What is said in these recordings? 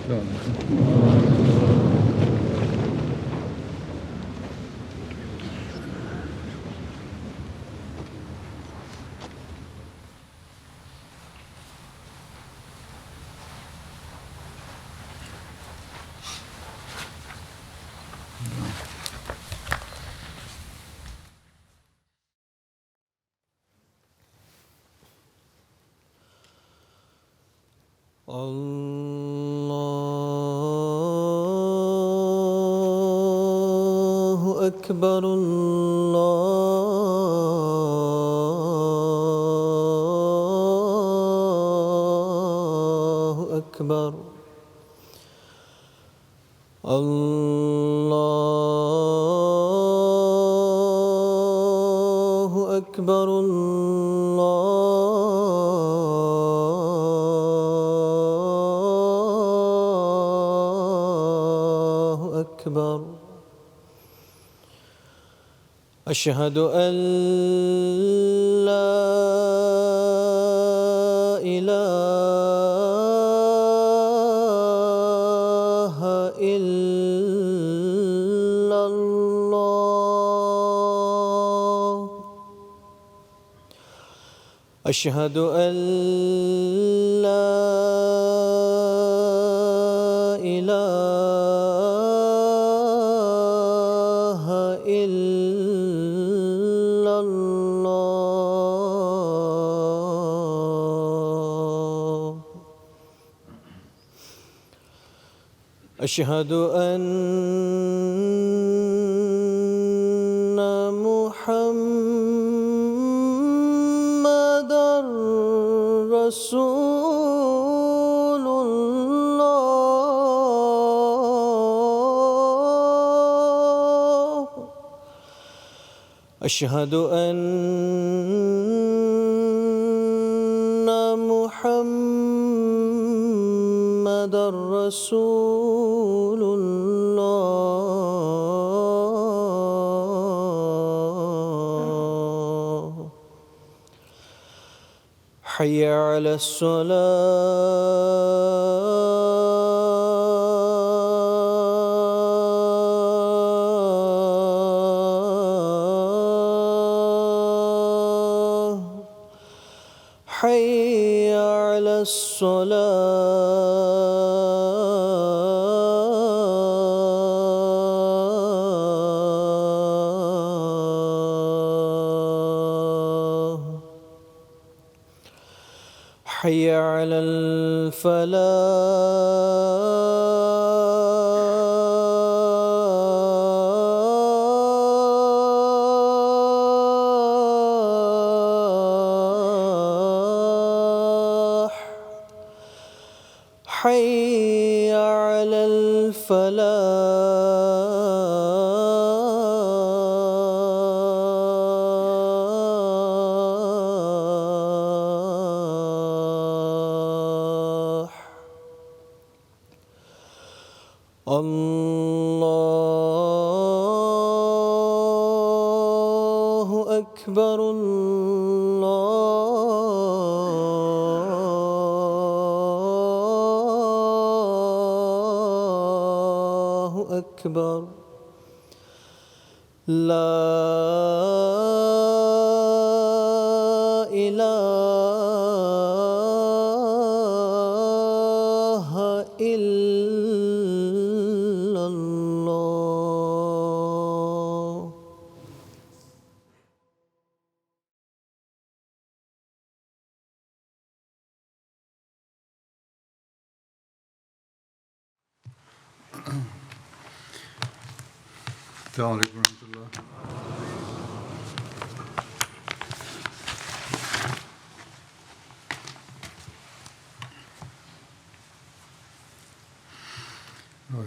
الله أكبر الله أكبر الله أكبر الله أكبر أشهد أن لا إله إلا الله أشهد أن لا إله إلا الله أشهد أن محمدًا رسول الله أشهد أن محمدًا رسول الله حي على الصلاة حي على الصلاة حي على الفلاح حي على الفلاح الله أكبر الله أكبر لا إله إلا الله السلام عليكم ورحمة الله.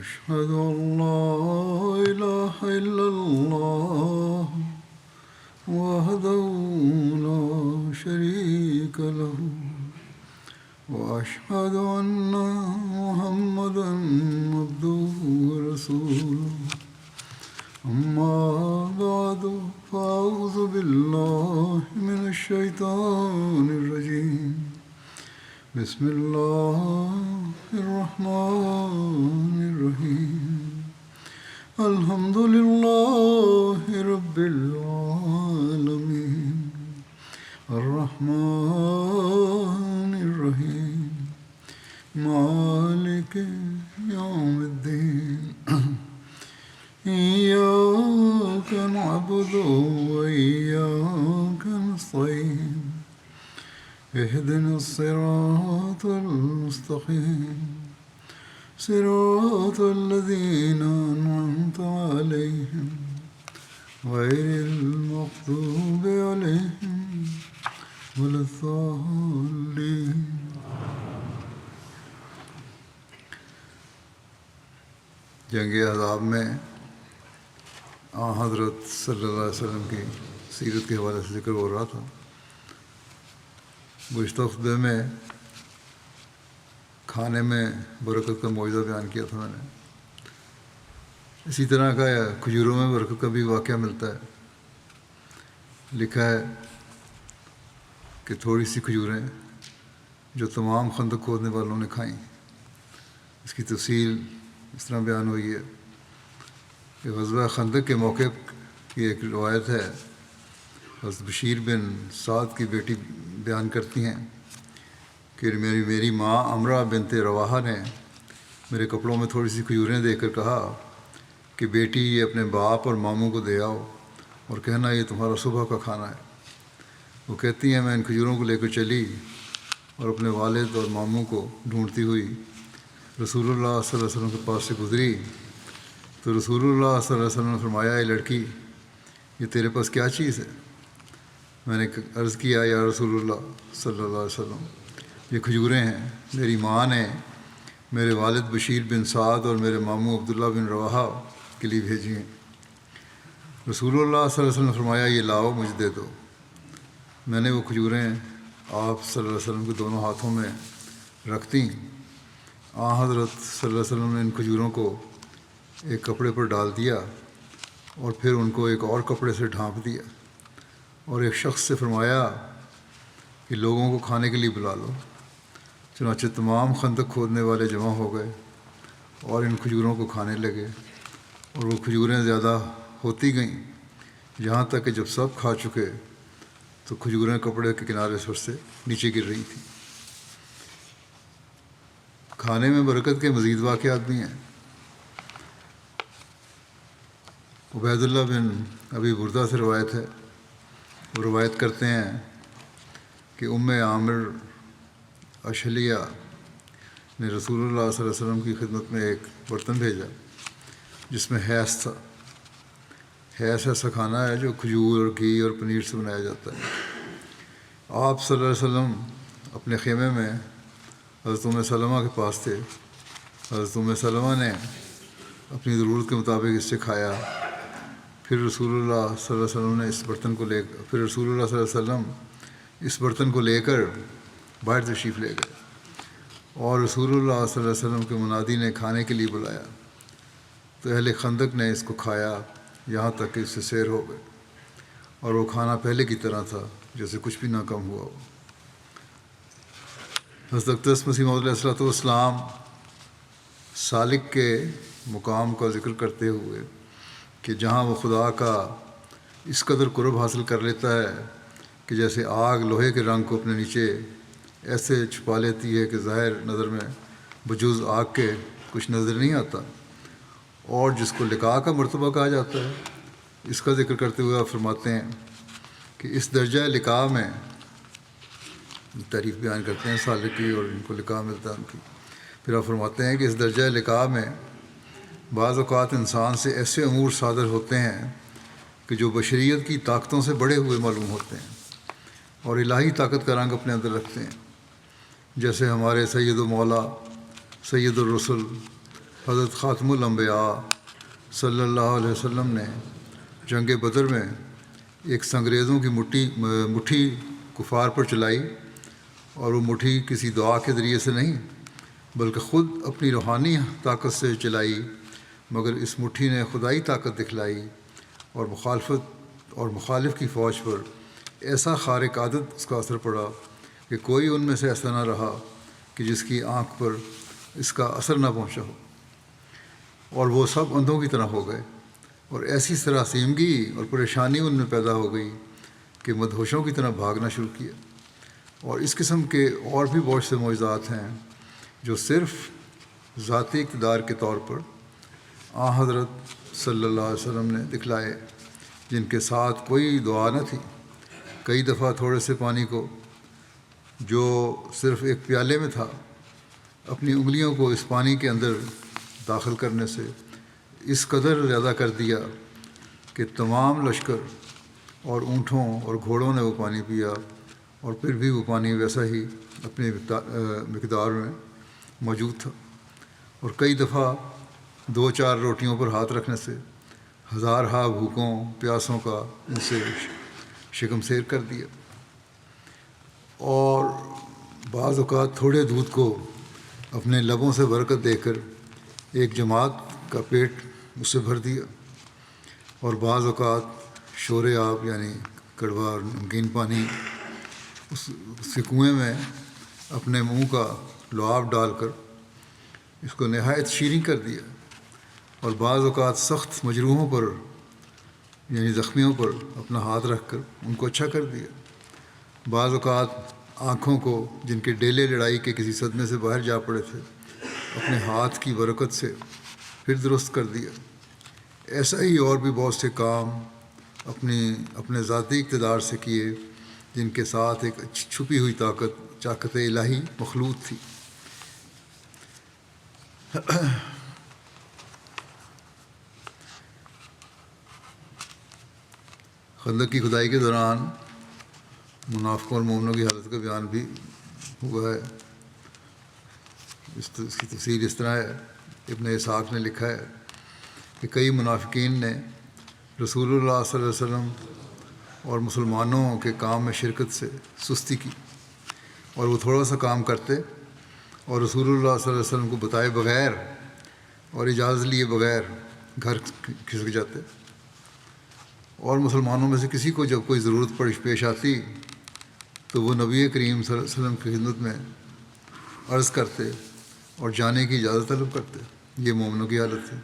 أشهد أن لا إله إلا الله وحده لا شريك له وأشهد أن محمدًا عبده ورسوله أما بعد فأعوذ بالله من الشيطان الرجيم بسم الله الرحمن الرحيم الحمد لله رب العالمين الرحمن الرحيم مالك يوم الدين إياك نعبد وإياك نستعين اهدنا الصراط المستقيم صراط الذين أنعمت عليهم غير المغضوب عليهم ولا الضالين. جنگ احزاب میں حضرت صلی اللہ علیہ وسلم کی سیرت کے حوالے سے ذکر ہو رہا تھا. گزشتہ خطبے میں کھانے میں برکت کا معجزہ بیان کیا تھا میں نے. اسی طرح کا کھجوروں میں برکت کا بھی واقعہ ملتا ہے. لکھا ہے کہ تھوڑی سی کھجوریں جو تمام خندق کھودنے والوں نے کھائیں. اس کی تفصیل اس طرح بیان ہوئی ہے کہ غزوہ خندق کے موقع کی ایک روایت ہے. حضرت بشیر بن سعد کی بیٹی بیان کرتی ہیں کہ میری ماں امرہ بنت رواحہ نے میرے کپڑوں میں تھوڑی سی کھجوریں دے کر کہا کہ بیٹی یہ اپنے باپ اور ماموں کو دے آؤ اور کہنا یہ تمہارا صبح کا کھانا ہے. وہ کہتی ہیں میں ان کھجوروں کو لے کر چلی اور اپنے والد اور ماموں کو ڈھونڈتی ہوئی رسول اللہ صلی اللہ علیہ وسلم کے پاس سے گزری تو رسول اللہ صلی اللہ علیہ وسلم نے فرمایا اے لڑکی یہ تیرے پاس کیا چیز ہے؟ میں نے عرض کیا یا رسول اللہ صلی اللہ علیہ وسلم یہ کھجوریں ہیں. میری ماں نے میرے والد بشیر بن سعد اور میرے ماموں عبداللہ بن رواحہ کے لیے بھیجی ہیں. رسول اللہ صلی اللہ علیہ وسلم نے فرمایا یہ لاؤ مجھے دے دو. میں نے وہ کھجوریں آپ صلی اللہ علیہ وسلم کے دونوں ہاتھوں میں رکھتیں. حضرت صلی اللہ علیہ وسلم نے ان کھجوروں کو ایک کپڑے پر ڈال دیا اور پھر ان کو ایک اور کپڑے سے ڈھانپ دیا اور ایک شخص سے فرمایا کہ لوگوں کو کھانے کے لیے بلا لو. چنانچہ تمام خندق کھودنے والے جمع ہو گئے اور ان کھجوروں کو کھانے لگے اور وہ کھجوریں زیادہ ہوتی گئیں یہاں تک کہ جب سب کھا چکے تو کھجوریں کپڑے کے کنارے سے نیچے گر رہی تھیں. کھانے میں برکت کے مزید واقعات بھی ہیں. عبید اللہ بن ابی بردہ سے روایت ہے. وہ روایت کرتے ہیں کہ عامر اشلیہ نے رسول اللہ صلی اللہ علیہ وسلم کی خدمت میں ایک برتن بھیجا جس میں حیض تھا. حیض ایسا کھانا ہے جو کھجور اور گھی اور پنیر سے بنایا جاتا ہے. آپ صلی اللہ علیہ وسلم اپنے خیمے میں حضرت ام سلمہ کے پاس تھے. حضرت ام سلمہ نے اپنی ضرورت کے مطابق اس سے کھایا. پھر رسول اللہ صلی اللہ علیہ وسلم نے اس برتن کو لے کر باہر تشریف لے گئے اور رسول اللہ صلی اللہ علیہ وسلم کے منادی نے کھانے کے لیے بلایا تو اہل خندق نے اس کو کھایا یہاں تک کہ اس سے سیر ہو گئے اور وہ کھانا پہلے کی طرح تھا جیسے کچھ بھی نہ کم ہوا ہو. حضرت اقدس مسیح موعود علیہ السلام سالک کے مقام کا ذکر کرتے ہوئے کہ جہاں وہ خدا کا اس قدر قرب حاصل کر لیتا ہے کہ جیسے آگ لوہے کے رنگ کو اپنے نیچے ایسے چھپا لیتی ہے کہ ظاہر نظر میں بجوز آگ کے کچھ نظر نہیں آتا، اور جس کو لقاء کا مرتبہ کہا جاتا ہے اس کا ذکر کرتے ہوئے آپ فرماتے ہیں کہ اس درجہ لقاء میں تعریف بیان کرتے ہیں سالک کی اور ان کو لقاء ملتا ہے ان کی. پھر آپ فرماتے ہیں کہ اس درجہ لقاء میں بعض اوقات انسان سے ایسے امور صادر ہوتے ہیں کہ جو بشریت کی طاقتوں سے بڑے ہوئے معلوم ہوتے ہیں اور الہی طاقت کا رنگ اپنے اندر رکھتے ہیں. جیسے ہمارے سید و مولا سید الرسل حضرت خاتم الانبیاء صلی اللہ علیہ وسلم نے جنگ بدر میں ایک سنگریزوں کی مٹھی کفار پر چلائی، اور وہ مٹھی کسی دعا کے ذریعے سے نہیں بلکہ خود اپنی روحانی طاقت سے چلائی، مگر اس مٹھی نے خدائی طاقت دکھلائی اور مخالف کی فوج پر ایسا خارق عادت اس کا اثر پڑا کہ کوئی ان میں سے ایسا نہ رہا کہ جس کی آنکھ پر اس کا اثر نہ پہنچا ہو، اور وہ سب اندھوں کی طرح ہو گئے، اور ایسی سراسیمگی اور پریشانی ان میں پیدا ہو گئی کہ مدہوشوں کی طرح بھاگنا شروع کیا۔ اور اس قسم کے اور بھی بہت سے معجزات ہیں جو صرف ذاتی اقتدار کے طور پر حضرت صلی اللہ علیہ وسلم نے دکھلائے، جن کے ساتھ کوئی دعا نہ تھی۔ کئی دفعہ تھوڑے سے پانی کو جو صرف ایک پیالے میں تھا، اپنی انگلیوں کو اس پانی کے اندر داخل کرنے سے اس قدر زیادہ کر دیا کہ تمام لشکر اور اونٹوں اور گھوڑوں نے وہ پانی پیا، اور پھر بھی وہ پانی ویسا ہی اپنی مقدار میں موجود تھا۔ اور کئی دفعہ 2-4 روٹیوں پر ہاتھ رکھنے سے ہزارہا بھوکوں پیاسوں کا ان سے شکم سیر کر دیا۔ اور بعض اوقات تھوڑے دودھ کو اپنے لبوں سے برکت دے کر ایک جماعت کا پیٹ اس سے بھر دیا، اور بعض اوقات شور آب یعنی کڑوا اور نمکین پانی اس کے کنویں میں اپنے منہ کا لعاب ڈال کر اس کو نہایت شیریں کر دیا، اور بعض اوقات سخت مجروحوں پر یعنی زخمیوں پر اپنا ہاتھ رکھ کر ان کو اچھا کر دیا۔ بعض اوقات آنکھوں کو جن کے ڈیلے لڑائی کے کسی صدمے سے باہر جا پڑے تھے اپنے ہاتھ کی برکت سے پھر درست کر دیا۔ ایسا ہی اور بھی بہت سے کام اپنے ذاتی اقتدار سے کیے، جن کے ساتھ ایک چھپی ہوئی طاقت الہی مخلوط تھی۔ خندق کی کھدائی کے دوران منافقوں اور مومنوں کی حالت کا بیان بھی ہوا ہے۔ اس کی تفصیل اس طرح ہے، ابن اسحاق نے لکھا ہے کہ کئی منافقین نے رسول اللہ صلی اللہ علیہ وسلم اور مسلمانوں کے کام میں شرکت سے سستی کی، اور وہ تھوڑا سا کام کرتے اور رسول اللہ صلی اللہ علیہ وسلم کو بتائے بغیر اور اجازت لیے بغیر گھر کھسک جاتے، اور مسلمانوں میں سے کسی کو جب کوئی ضرورت پیش آتی تو وہ نبی کریم صلی اللہ علیہ وسلم کی خدمت میں عرض کرتے اور جانے کی اجازت طلب کرتے۔ یہ مومنوں کی حالت تھی۔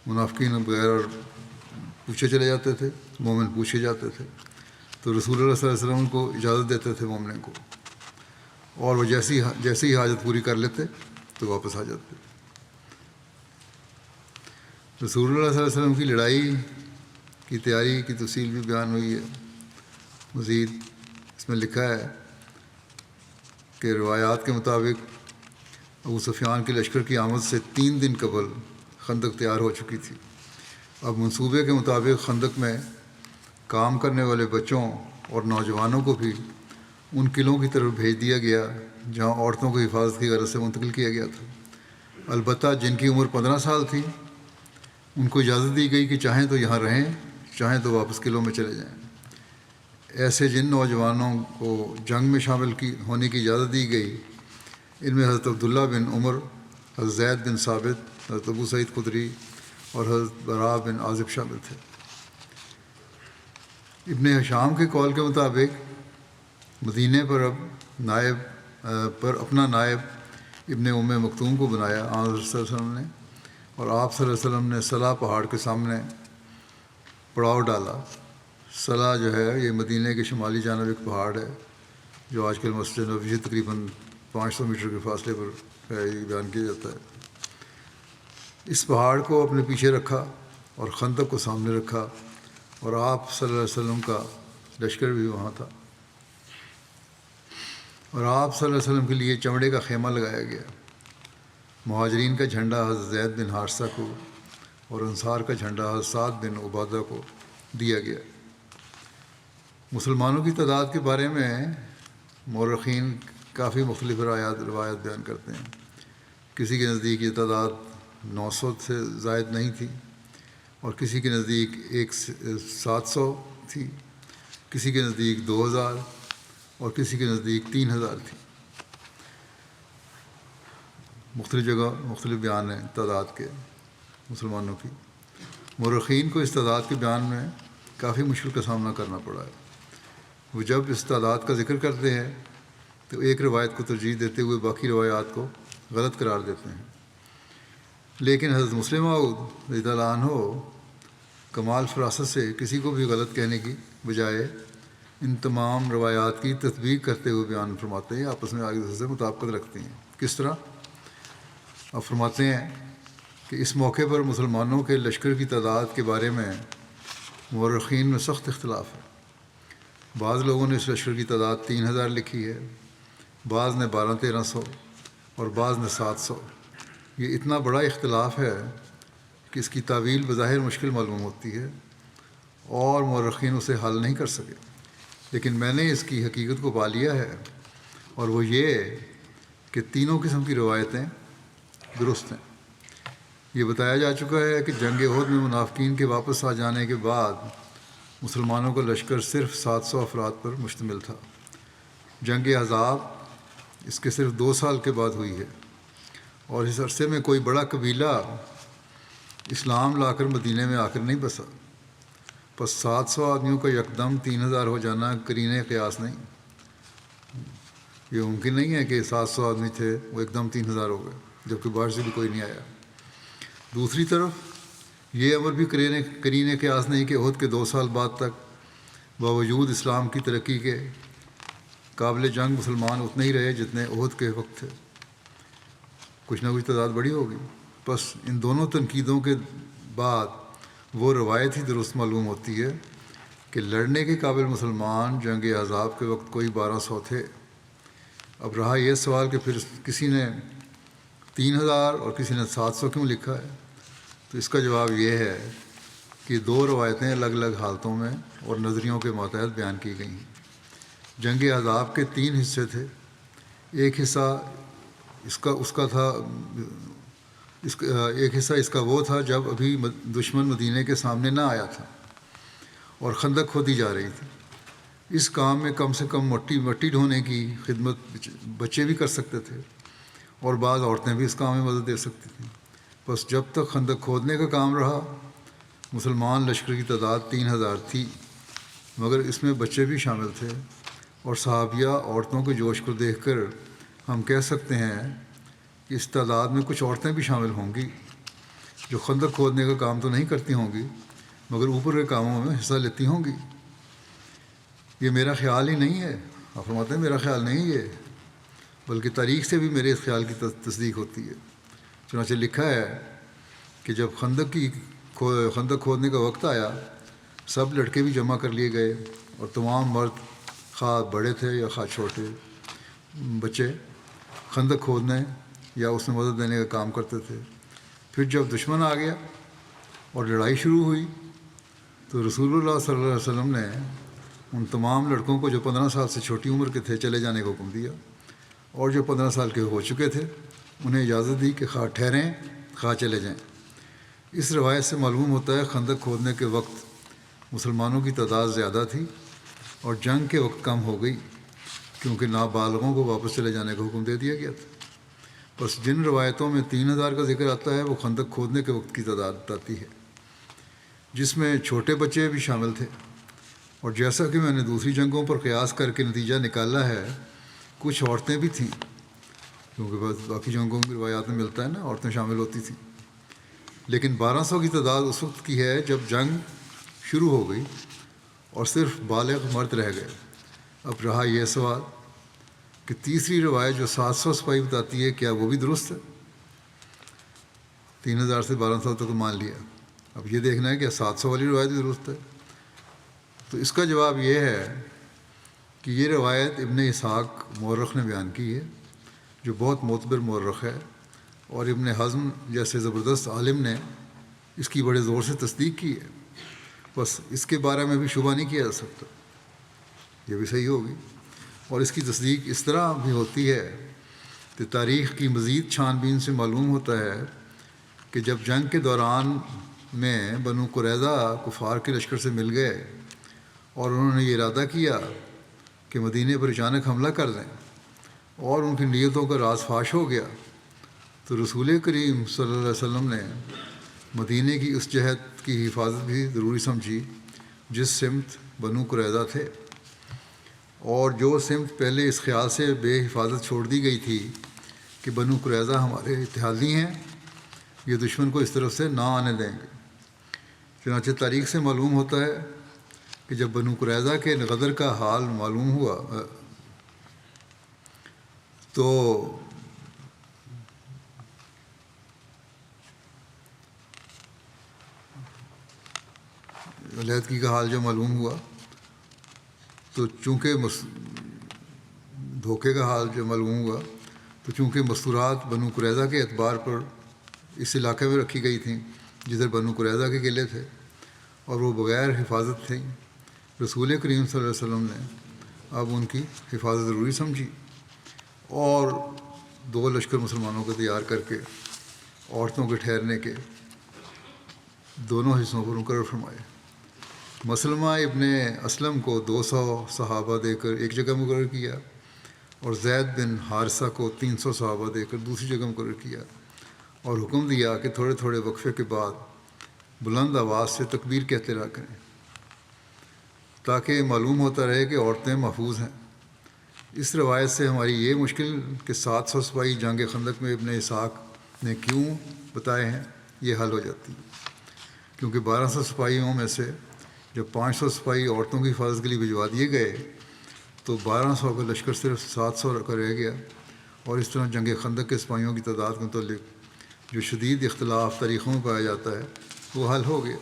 منافقین بغیر اور پوچھے چلے جاتے تھے، مومن پوچھے جاتے تھے، تو رسول اللہ صلی اللہ علیہ وسلم کو اجازت دیتے تھے مومن کو، اور وہ جیسی ہی حاجت پوری کر لیتے تو واپس آ جاتے۔ رسول اللہ صلی اللہ علیہ وسلم کی لڑائی کی تیاری کی تفصیل بھی بیان ہوئی ہے۔ مزید اس میں لکھا ہے کہ روایات کے مطابق ابو سفیان کے لشکر کی آمد سے 3 دن قبل خندق تیار ہو چکی تھی۔ اب منصوبے کے مطابق خندق میں کام کرنے والے بچوں اور نوجوانوں کو بھی ان قلعوں کی طرف بھیج دیا گیا جہاں عورتوں کو حفاظت کی غرض سے منتقل کیا گیا تھا۔ البتہ جن کی عمر 15 سال تھی ان کو اجازت دی گئی کہ چاہیں تو یہاں رہیں، چاہیں تو واپس قلعوں میں چلے جائیں۔ ایسے جن نوجوانوں کو جنگ میں شامل ہونے کی اجازت دی گئی، ان میں حضرت عبداللہ بن عمر، حضرت زید بن ثابت، حضرت ابو سعید خدری اور حضرت برا بن عازب شامل تھے۔ ابن ہشام کے قول کے مطابق مدینے پر اپنا نائب ابن ام مکتوم کو بنایا آن صلی اللہ علیہ وسلم نے، اور آپ صلی اللہ علیہ وسلم نے صلا پہاڑ کے سامنے پڑاؤ ڈالا۔ صلا جو ہے یہ مدینے کے شمالی جانب ایک پہاڑ ہے جو آج کل مسجد نبوی سے تقریباً 500 میٹر کے فاصلے پر ہے، یہ بیان کیا جاتا ہے۔ اس پہاڑ کو اپنے پیچھے رکھا اور خندق کو سامنے رکھا، اور آپ صلی اللہ علیہ وسلم کا لشکر بھی وہاں تھا، اور آپ صلی اللہ علیہ وسلم کے لیے چمڑے کا خیمہ لگایا گیا۔ مہاجرین کا جھنڈا حضرت زید بن حارثہ کو اور انصار کا جھنڈا حضرت سعد بن عبادہ کو دیا گیا۔ مسلمانوں کی تعداد کے بارے میں مورخین کافی مختلف روایت بیان کرتے ہیں۔ کسی کے نزدیک یہ تعداد 900 سے زائد نہیں تھی، اور کسی کے نزدیک 700 تھی، کسی کے نزدیک 2000 اور کسی کے نزدیک 3000 تھی۔ مختلف جگہ مختلف بیان ہیں تعداد کے مسلمانوں کی۔ مورخین کو اس تعداد کے بیان میں کافی مشکل کا سامنا کرنا پڑا ہے۔ وہ جب اس تعداد کا ذکر کرتے ہیں تو ایک روایت کو ترجیح دیتے ہوئے باقی روایات کو غلط قرار دیتے ہیں۔ لیکن حضرت مسلم موعود رضی اللہ عنہ کمال فراست سے کسی کو بھی غلط کہنے کی بجائے ان تمام روایات کی تطبیق کرتے ہوئے بیان فرماتے ہیں، آپس میں آگے دوسرے سے مطابقت رکھتے ہیں۔ کس طرح؟ اب فرماتے ہیں کہ اس موقع پر مسلمانوں کے لشکر کی تعداد کے بارے میں مورخین میں سخت اختلاف ہے۔ بعض لوگوں نے اس لشکر کی تعداد 3000 لکھی ہے، بعض نے 1200-1300 اور بعض نے 700۔ یہ اتنا بڑا اختلاف ہے کہ اس کی تعویل بظاہر مشکل معلوم ہوتی ہے اور مورخین اسے حل نہیں کر سکے، لیکن میں نے اس کی حقیقت کو پا لیا ہے، اور وہ یہ کہ تینوں قسم کی روایتیں درست ہیں۔ یہ بتایا جا چکا ہے کہ جنگ احد میں منافقین کے واپس آ جانے کے بعد مسلمانوں کا لشکر صرف 700 افراد پر مشتمل تھا۔ جنگ احزاب اس کے صرف 2 سال کے بعد ہوئی ہے، اور اس عرصے میں کوئی بڑا قبیلہ اسلام لا کر مدینے میں آ کر نہیں بسا۔ بس 700 آدمیوں کا یکدم 3000 ہو جانا قرینہ قیاس نہیں۔ یہ ممکن نہیں ہے کہ 700 آدمی تھے وہ ایک دم 3000 ہو گئے جبکہ باہر سے بھی کوئی نہیں آیا۔ دوسری طرف یہ امر بھی قرینہ قیاس نہیں کہ احد کے 2 سال بعد تک باوجود اسلام کی ترقی کے قابل جنگ مسلمان اتنے ہی رہے جتنے احد کے وقت تھے۔ کچھ نہ کچھ تعداد بڑی ہوگی۔ بس ان دونوں تنقیدوں کے بعد وہ روایت ہی درست معلوم ہوتی ہے کہ لڑنے کے قابل مسلمان جنگ احزاب کے وقت کوئی 1200 تھے۔ اب رہا یہ سوال کہ پھر کسی نے 3000 اور کسی نے 700 کیوں لکھا ہے، تو اس کا جواب یہ ہے کہ 2 روایتیں الگ الگ حالتوں میں اور نظریوں کے ماتحت بیان کی گئی ہیں۔ جنگ احزاب کے 3 حصے تھے۔ ایک حصہ اس کا وہ تھا جب ابھی دشمن مدینے کے سامنے نہ آیا تھا اور خندق کھودی جا رہی تھی۔ اس کام میں کم سے کم مٹی ڈھونے کی خدمت بچے بھی کر سکتے تھے، اور بعض عورتیں بھی اس کام میں مدد دے سکتی تھیں۔ بس جب تک خندق کھودنے کا کام رہا، مسلمان لشکر کی تعداد 3000 تھی، مگر اس میں بچے بھی شامل تھے، اور صحابیہ عورتوں کے جوش کو دیکھ کر ہم کہہ سکتے ہیں کہ اس تعداد میں کچھ عورتیں بھی شامل ہوں گی جو خندق کھودنے کا کام تو نہیں کرتی ہوں گی مگر اوپر کے کاموں میں حصہ لیتی ہوں گی۔ یہ میرا خیال ہی نہیں ہے، آپ فرماتے ہیں میرا خیال نہیں ہے، بلکہ تاریخ سے بھی میرے اس خیال کی تصدیق ہوتی ہے۔ چنانچہ لکھا ہے کہ جب خندق کھودنے کا وقت آیا، سب لڑکے بھی جمع کر لیے گئے، اور تمام مرد خواہ بڑے تھے یا خواہ چھوٹے بچے خندق کھودنے یا اس میں مدد دینے کا کام کرتے تھے۔ پھر جب دشمن آ گیا اور لڑائی شروع ہوئی تو رسول اللہ صلی اللہ علیہ وسلم نے ان تمام لڑکوں کو جو 15 سال سے چھوٹی عمر کے تھے چلے جانے کا حکم دیا، اور جو 15 سال کے ہو چکے تھے انہیں اجازت دی کہ خواہ ٹھہریں خواہ چلے جائیں۔ اس روایت سے معلوم ہوتا ہے خندق کھودنے کے وقت مسلمانوں کی تعداد زیادہ تھی اور جنگ کے وقت کم ہو گئی، کیونکہ نابالغوں کو واپس چلے جانے کا حکم دے دیا گیا تھا۔ بس جن روایتوں میں 3000 کا ذکر آتا ہے وہ خندق کھودنے کے وقت کی تعداد بتاتی ہے، جس میں چھوٹے بچے بھی شامل تھے، اور جیسا کہ میں نے دوسری جنگوں پر قیاس کر کے نتیجہ نکالا ہے کچھ عورتیں بھی تھیں، کیونکہ باقی جنگوں کی روایات میں ملتا ہے نا عورتیں شامل ہوتی تھیں۔ لیکن 1200 کی تعداد اس وقت کی ہے جب جنگ شروع ہو گئی اور صرف بالغ مرد رہ گئے۔ اب رہا یہ سوال کہ تیسری روایت جو 700 سپاہی بتاتی ہے کیا وہ بھی درست ہے؟ 3000 سے 1200 تک مان لیا، اب یہ دیکھنا ہے کہ 700 والی روایت بھی درست ہے۔ تو اس کا جواب یہ ہے کہ یہ روایت ابن اسحاق مورخ نے بیان کی ہے، جو بہت معتبر مورخ ہے، اور ابن حزم جیسے زبردست عالم نے اس کی بڑے زور سے تصدیق کی ہے۔ بس اس کے بارے میں بھی شبہ نہیں کیا جا سکتا، یہ بھی صحیح ہوگی۔ اور اس کی تصدیق اس طرح بھی ہوتی ہے کہ تاریخ کی مزید چھان بین سے معلوم ہوتا ہے کہ جب جنگ کے دوران میں بنو قریظہ کفار کے لشکر سے مل گئے اور انہوں نے یہ ارادہ کیا کہ مدینے پر اچانک حملہ کر دیں، اور ان کی نیتوں کا راز فاش ہو گیا، تو رسول کریم صلی اللہ علیہ وسلم نے مدینے کی اس جہت کی حفاظت بھی ضروری سمجھی جس سمت بنو قریظہ تھے، اور جو سمت پہلے اس خیال سے بے حفاظت چھوڑ دی گئی تھی کہ بنو قریظہ ہمارے اتحادی ہیں، یہ دشمن کو اس طرف سے نہ آنے دیں گے۔ چنانچہ تاریخ سے معلوم ہوتا ہے کہ جب بنو قریظہ کے غدر کا حال معلوم ہوا تو علیحدگی کا حال جو معلوم ہوا تو چونکہ دھوکے کا حال جو معلوم ہوا تو چونکہ مستورات بنو قریظہ کے اعتبار پر اس علاقے میں رکھی گئی تھیں جدھر بنو قریظہ کے قلعے تھے اور وہ بغیر حفاظت تھیں، رسول کریم صلی اللہ علیہ وسلم نے اب ان کی حفاظت ضروری سمجھی اور 2 لشکر مسلمانوں کو تیار کر کے عورتوں کے ٹھہرنے کے دونوں حصوں پر مقرر فرمائے۔ مسلمہ ابن اسلم کو 200 صحابہ دے کر ایک جگہ مقرر کیا اور زید بن حارثہ کو 300 صحابہ دے کر دوسری جگہ مقرر کیا، اور حکم دیا کہ تھوڑے تھوڑے وقفے کے بعد بلند آواز سے تکبیر کہتے رہا کریں تاکہ معلوم ہوتا رہے کہ عورتیں محفوظ ہیں۔ اس روایت سے ہماری یہ مشکل کہ 700 سپاہی جنگ خندق میں ابن اسحاق نے کیوں بتائے ہیں یہ حل ہو جاتی ہے، کیونکہ 1200 سپاہیوں میں سے جب 500 سپاہی عورتوں کی حفاظت کے لیے بھجوا دیے گئے تو 1200 کا لشکر صرف 700 کا رہ گیا، اور اس طرح جنگ خندق کے سپاہیوں کی تعداد کے متعلق جو شدید اختلاف تاریخوں میں پایا جاتا ہے وہ حل ہو گیا۔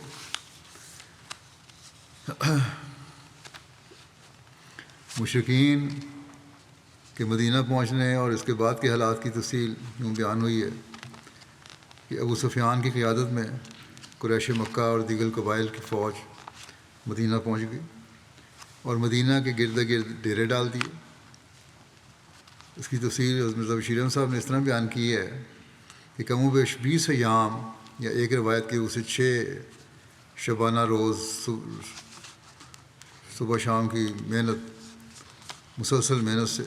مشرکین کے مدینہ پہنچنے اور اس کے بعد کے حالات کی تفصیل یوں بیان ہوئی ہے کہ ابو سفیان کی قیادت میں قریش مکہ اور دیگر قبائل کی فوج مدینہ پہنچ گئی اور مدینہ کے گرد گرد ڈیرے ڈال دیے۔ اس کی تفصیل مرزا بشیر احمد صاحب نے اس طرح بیان کی ہے کہ کم و بیش 20 ایام یا ایک روایت کی اسے 6 شبانہ روز صبح شام کی محنت، مسلسل محنت سے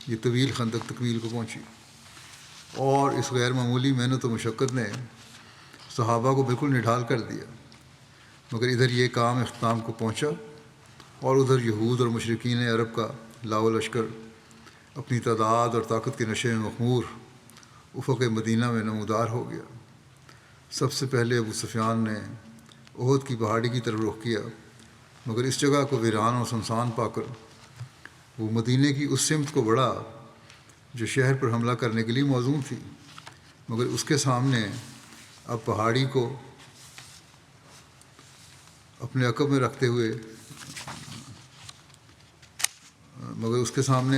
یہ طویل خندق تکمیل کو پہنچی، اور اس غیر معمولی محنت و مشقت نے صحابہ کو بالکل نڈھال کر دیا، مگر ادھر یہ کام اختتام کو پہنچا اور ادھر یہود اور مشرکین عرب کا لاؤ لشکر اپنی تعداد اور طاقت کے نشے میں مخمور افق مدینہ میں نمودار ہو گیا۔ سب سے پہلے ابو سفیان نے احد کی پہاڑی کی طرف رخ کیا، مگر اس جگہ کو ویران اور سنسان پا کر وہ مدینے کی اس سمت کو بڑھا جو شہر پر حملہ کرنے کے لیے موزوں تھی، مگر اس کے سامنے اب پہاڑی کو اپنے عقب میں رکھتے ہوئے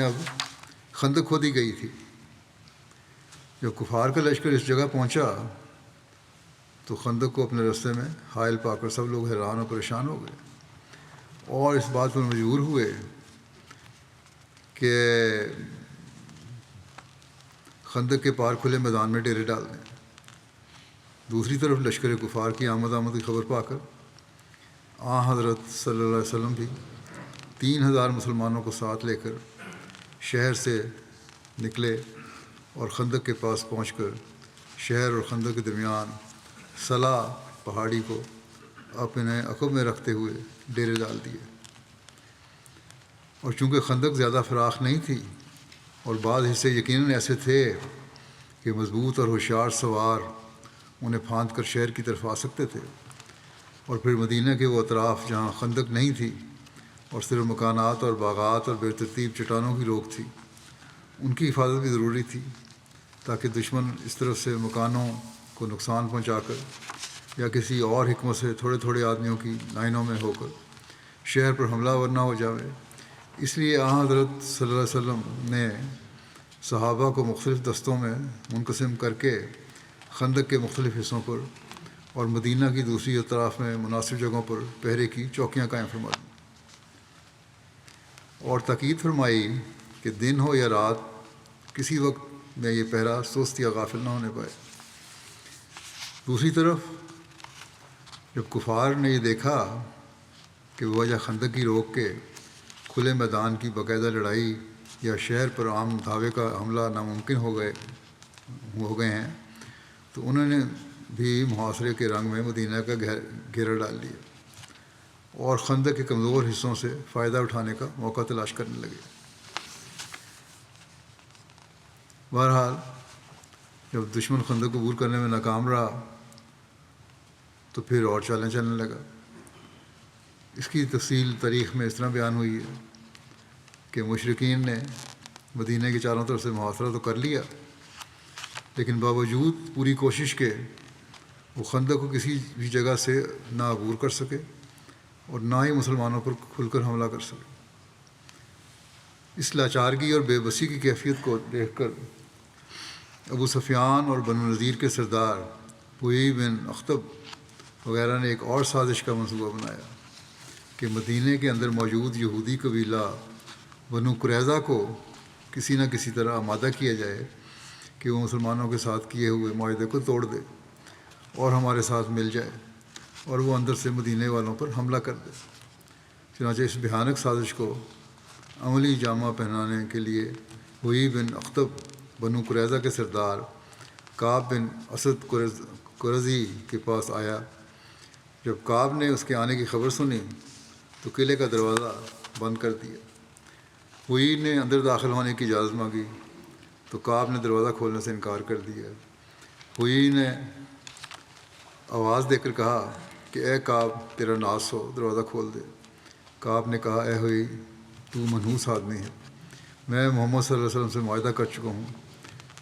اب خندق کھودی گئی تھی۔ جب کفار کا لشکر اس جگہ پہنچا تو خندق کو اپنے رستے میں حائل پا کر سب لوگ حیران اور پریشان ہو گئے اور اس بات پر مجبور ہوئے کہ خندق کے پار کھلے میدان میں ڈیرے ڈال دیں۔ دوسری طرف لشکر کفار کی آمد کی خبر پا کر حضرت صلی اللہ علیہ وسلم بھی 3000 مسلمانوں کو ساتھ لے کر شہر سے نکلے اور خندق کے پاس پہنچ کر شہر اور خندق کے درمیان صلا پہاڑی کو اپنے عقب میں رکھتے ہوئے ڈیرے ڈال دیے، اور چونکہ خندق زیادہ فراخ نہیں تھی اور بعض حصے یقیناً ایسے تھے کہ مضبوط اور ہوشیار سوار انہیں پھاند کر شہر کی طرف آ سکتے تھے، اور پھر مدینہ کے وہ اطراف جہاں خندق نہیں تھی اور صرف مکانات اور باغات اور بے ترتیب چٹانوں کی روک تھی، ان کی حفاظت بھی ضروری تھی تاکہ دشمن اس طرف سے مکانوں کو نقصان پہنچا کر یا کسی اور حکمت سے تھوڑے تھوڑے آدمیوں کی لائنوں میں ہو کر شہر پر حملہ ور نہ ہو جاوے۔ اس لیے حضرت صلی اللہ علیہ وسلم نے صحابہ کو مختلف دستوں میں منقسم کر کے خندق کے مختلف حصوں پر اور مدینہ کی دوسری اطراف میں مناسب جگہوں پر پہرے کی چوکیاں قائم فرما دیں، اور تاکید فرمائی کہ دن ہو یا رات کسی وقت میں یہ پہرا سست یا غافل نہ ہونے پائے۔ دوسری طرف جب کفار نے یہ دیکھا کہ بوجہ خندق کی روک کے کھلے میدان کی باقاعدہ لڑائی یا شہر پر عام دھاوے کا حملہ ناممکن ہو گئے ہیں تو انہوں نے بھی محاصرے کے رنگ میں مدینہ کا گھیرا ڈال لیا اور خندق کے کمزور حصوں سے فائدہ اٹھانے کا موقع تلاش کرنے لگے۔ بہرحال جب دشمن خندق کو عبور کرنے میں ناکام رہا تو پھر اور چالیں چلنے لگا۔ اس کی تفصیل تاریخ میں اس طرح بیان ہوئی ہے کہ مشرکین نے مدینہ کی چاروں طرف سے محاصرہ تو کر لیا، لیکن باوجود پوری کوشش کے وہ خندق کو کسی بھی جگہ سے نہ عبور کر سکے اور نہ ہی مسلمانوں پر کھل کر حملہ کر سکے۔ اس لاچارگی اور بے بسی کی کیفیت کو دیکھ کر ابو سفیان اور بنو نذیر کے سردار حویی بن اخطب وغیرہ نے ایک اور سازش کا منصوبہ بنایا کہ مدینہ کے اندر موجود یہودی قبیلہ بنو قریظہ کو کسی نہ کسی طرح آمادہ کیا جائے کہ وہ مسلمانوں کے ساتھ کیے ہوئے معاہدے کو توڑ دے اور ہمارے ساتھ مل جائے اور وہ اندر سے مدینہ والوں پر حملہ کر دے۔ چنانچہ اس بھیانک سازش کو عملی جامہ پہنانے کے لیے حویی بن اخطب بنو قریظہ کے سردار کعب بن اسد قرظی کے پاس آیا۔ جب کعب نے اس کے آنے کی خبر سنی تو قلعے کا دروازہ بند کر دیا۔ حویی نے اندر داخل ہونے کی اجازت مانگی تو کعب نے دروازہ کھولنے سے انکار کر دیا۔ حویی نے آواز دے کر کہا کہ اے کعب تیرا ناس ہو، دروازہ کھول دے۔ کعب نے کہا اے حویی تو منحوس آدمی ہے، میں محمد صلی اللہ علیہ وسلم سے معاہدہ کر چکا ہوں،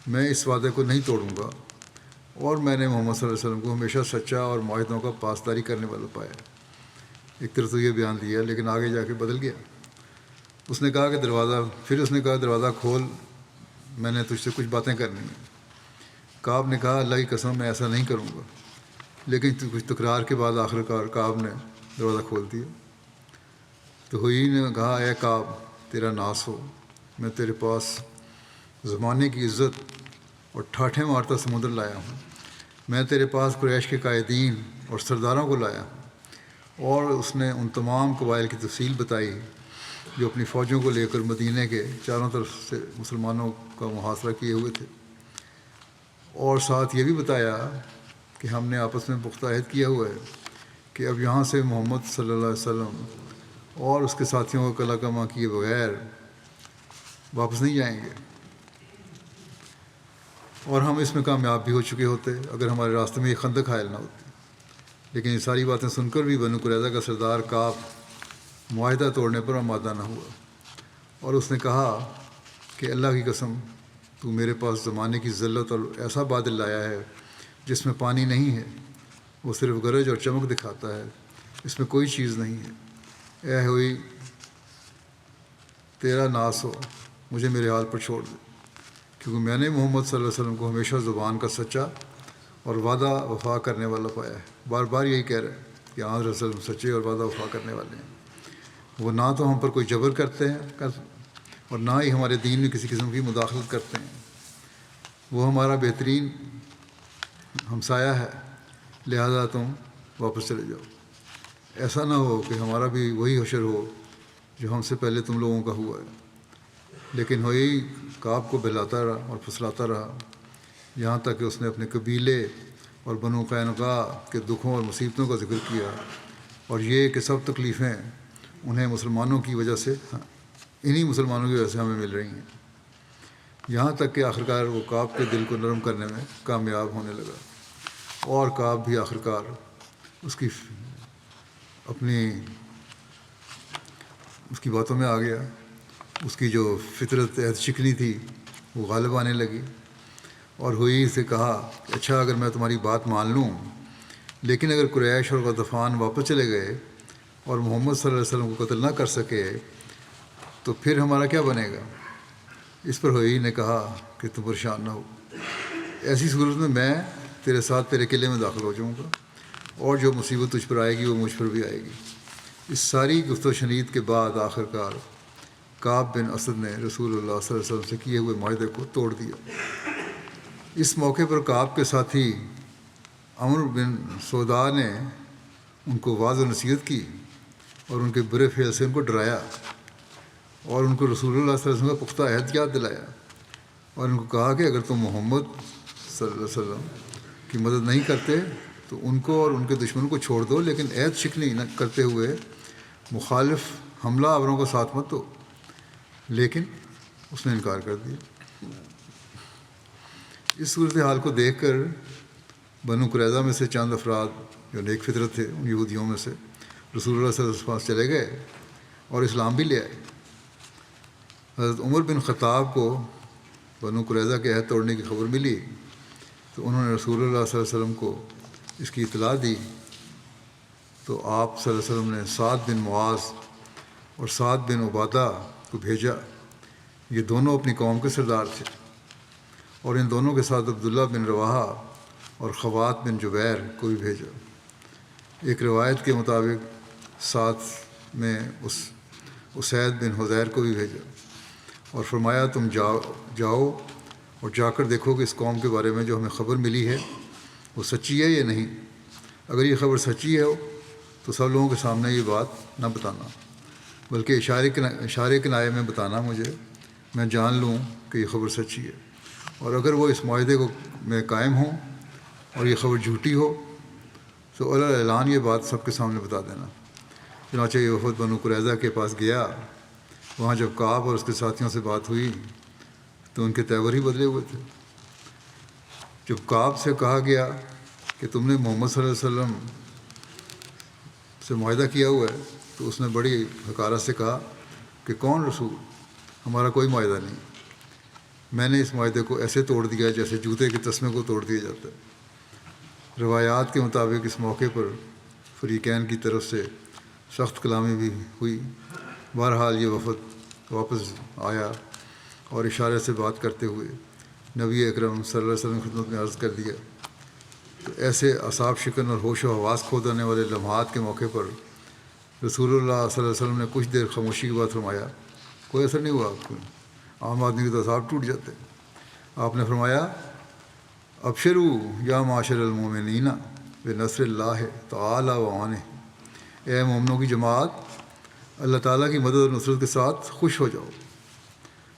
میں اس وعدے کو نہیں توڑوں گا، اور میں نے محمد صلی اللہ علیہ وسلم کو ہمیشہ سچا اور معاہدوں کا پاسداری کرنے والا پایا۔ ایک طرف تو یہ بیان دیا لیکن آگے جا کے بدل گیا۔ اس نے کہا کہ دروازہ کھول، میں نے تجھ سے کچھ باتیں کرنی ہیں۔ کعب نے کہا اللہ کی قسم میں ایسا نہیں کروں گا، لیکن کچھ تکرار کے بعد آخرکار کعب نے دروازہ کھول دیا۔ تو حویی نے کہا اے کعب تیرا ناس ہو، میں تیرے پاس زمانے کی عزت اور ٹھاٹھیں مارتا سمندر لایا ہوں، میں تیرے پاس قریش کے قائدین اور سرداروں کو لایا ہوں۔ اور اس نے ان تمام قبائل کی تفصیل بتائی جو اپنی فوجوں کو لے کر مدینہ کے چاروں طرف سے مسلمانوں کا محاصرہ کیے ہوئے تھے، اور ساتھ یہ بھی بتایا کہ ہم نے آپس میں پختہ عہد کیا ہوا ہے کہ اب یہاں سے محمد صلی اللہ علیہ وسلم اور اس کے ساتھیوں کو کلا کما کیے بغیر واپس نہیں جائیں گے، اور ہم اس میں کامیاب بھی ہو چکے ہوتے اگر ہمارے راستے میں یہ خندق حائل نہ ہوتی۔ لیکن یہ ساری باتیں سن کر بھی بنو قریظہ کا سردار کعب معاہدہ توڑنے پر آمادہ نہ ہوا، اور اس نے کہا کہ اللہ کی قسم تو میرے پاس زمانے کی ذلت اور ایسا بادل لایا ہے جس میں پانی نہیں ہے، وہ صرف گرج اور چمک دکھاتا ہے، اس میں کوئی چیز نہیں ہے۔ اے ہوئی تیرا ناس ہو، مجھے میرے حال پر چھوڑ دے، کیونکہ میں نے محمد صلی اللہ علیہ وسلم کو ہمیشہ زبان کا سچا اور وعدہ وفا کرنے والا پایا ہے۔ بار بار یہی کہہ رہے ہیں کہ آن رسول سچے اور وعدہ وفا کرنے والے ہیں۔ وہ نہ تو ہم پر کوئی جبر کرتے ہیں اور نہ ہی ہمارے دین میں کسی قسم کی مداخلت کرتے ہیں۔ وہ ہمارا بہترین ہمسایہ ہے، لہذا تم واپس چلے جاؤ، ایسا نہ ہو کہ ہمارا بھی وہی حشر ہو جو ہم سے پہلے تم لوگوں کا ہوا ہے۔ لیکن وہی کعب کو بہلاتا رہا اور پھسلاتا رہا، یہاں تک کہ اس نے اپنے قبیلے اور بنو قینقاع کے دکھوں اور مصیبتوں کا ذکر کیا، اور یہ کہ سب تکلیفیں انہیں مسلمانوں کی وجہ سے، انہی مسلمانوں کی وجہ سے ہمیں مل رہی ہیں، یہاں تک کہ آخرکار وہ کعب کے دل کو نرم کرنے میں کامیاب ہونے لگا، اور کعب بھی آخرکار اس کی باتوں میں آ گیا۔ اس کی جو فطرت عہد شکنی تھی وہ غالب آنے لگی، اور ہوئی سے کہا کہ اچھا اگر میں تمہاری بات مان لوں، لیکن اگر قریش اور غطفان واپس چلے گئے اور محمد صلی اللہ علیہ وسلم کو قتل نہ کر سکے تو پھر ہمارا کیا بنے گا؟ اس پر ہوئی نے کہا کہ تم پریشان نہ ہو، ایسی صورت میں میں تیرے ساتھ تیرے قلعے میں داخل ہو جاؤں گا، اور جو مصیبت تجھ پر آئے گی وہ مجھ پر بھی آئے گی۔ اس ساری گفت و شنید کے بعد آخرکار کعب بن اسد نے رسول اللہ صلی اللہ علیہ وسلم سے کیے ہوئے معاہدے کو توڑ دیا۔ اس موقع پر کعب کے ساتھی عمرو بن سودا نے ان کو واعظ و نصیحت کی اور ان کے برے فعل سے ان کو ڈرایا، اور ان کو رسول اللہ صلی اللہ علیہ وسلم کا پختہ عہد یاد دلایا، اور ان کو کہا کہ اگر تم محمد صلی اللہ علیہ وسلم کی مدد نہیں کرتے تو ان کو اور ان کے دشمنوں کو چھوڑ دو، لیکن عہد شکنی نہ کرتے ہوئے مخالف حملہ آوروں کو ساتھ مت دو۔ لیکن اس نے انکار کر دیا۔ اس صورتحال کو دیکھ کر بنو قریظہ میں سے چند افراد جو نیک فطرت تھے ان یہودیوں میں سے رسول اللہ صلی اللہ علیہ وسلم کے پاس چلے گئے اور اسلام بھی لے آئے۔ حضرت عمر بن خطاب کو بنو قریظہ کے عہد توڑنے کی خبر ملی تو انہوں نے رسول اللہ صلی اللہ علیہ وسلم کو اس کی اطلاع دی، تو آپ صلی اللہ علیہ وسلم نے سعد بن معاذ اور سعد بن عبادہ کو بھیجا۔ یہ دونوں اپنی قوم کے سردار تھے، اور ان دونوں کے ساتھ عبداللہ بن رواحہ اور خوات بن جبیر کو بھی بھیجا۔ ایک روایت کے مطابق ساتھ میں اسید بن حضیر کو بھی بھیجا اور فرمایا تم جاؤ اور جا کر دیکھو کہ اس قوم کے بارے میں جو ہمیں خبر ملی ہے وہ سچی ہے یا نہیں۔ اگر یہ خبر سچی ہے تو سب لوگوں کے سامنے یہ بات نہ بتانا، بلکہ اشارے کنائے میں بتانا مجھے، میں جان لوں کہ یہ خبر سچی ہے۔ اور اگر وہ اس معاہدے میں قائم ہوں اور یہ خبر جھوٹی ہو تو اعلان یہ بات سب کے سامنے بتا دینا۔ چنانچہ یہ وفد بنو قریظہ کے پاس گیا۔ وہاں جب کعب اور اس کے ساتھیوں سے بات ہوئی تو ان کے تیور ہی بدلے ہوئے تھے۔ جب کعب سے کہا گیا کہ تم نے محمد صلی اللہ علیہ وسلم سے معاہدہ کیا ہوا ہے تو اس نے بڑی حقارت سے کہا کہ کون رسول، ہمارا کوئی معاہدہ نہیں، میں نے اس معاہدے کو ایسے توڑ دیا جیسے جوتے کے تسمے کو توڑ دیا جاتا ہے۔ روایات کے مطابق اس موقع پر فریقین کی طرف سے سخت کلامی بھی ہوئی۔ بہرحال یہ وفد واپس آیا اور اشارے سے بات کرتے ہوئے نبی اکرم صلی اللہ علیہ وسلم کی خدمت میں عرض کر دیا۔ تو ایسے اعصاب شکن اور ہوش و حواس کھو دینے والے لمحات کے موقع پر رسول اللہ صلی اللہ علیہ وسلم نے کچھ دیر خاموشی کے بعد فرمایا، کوئی اثر نہیں ہوا آپ کو؟ عام آدمی کے تو اعصاب ٹوٹ جاتے۔ آپ نے فرمایا، ابشروا یا معاشر المومنین بنصر اللہ تعالی و عونہ، اے مومنوں کی جماعت، اللہ تعالیٰ کی مدد اور نصرت کے ساتھ خوش ہو جاؤ۔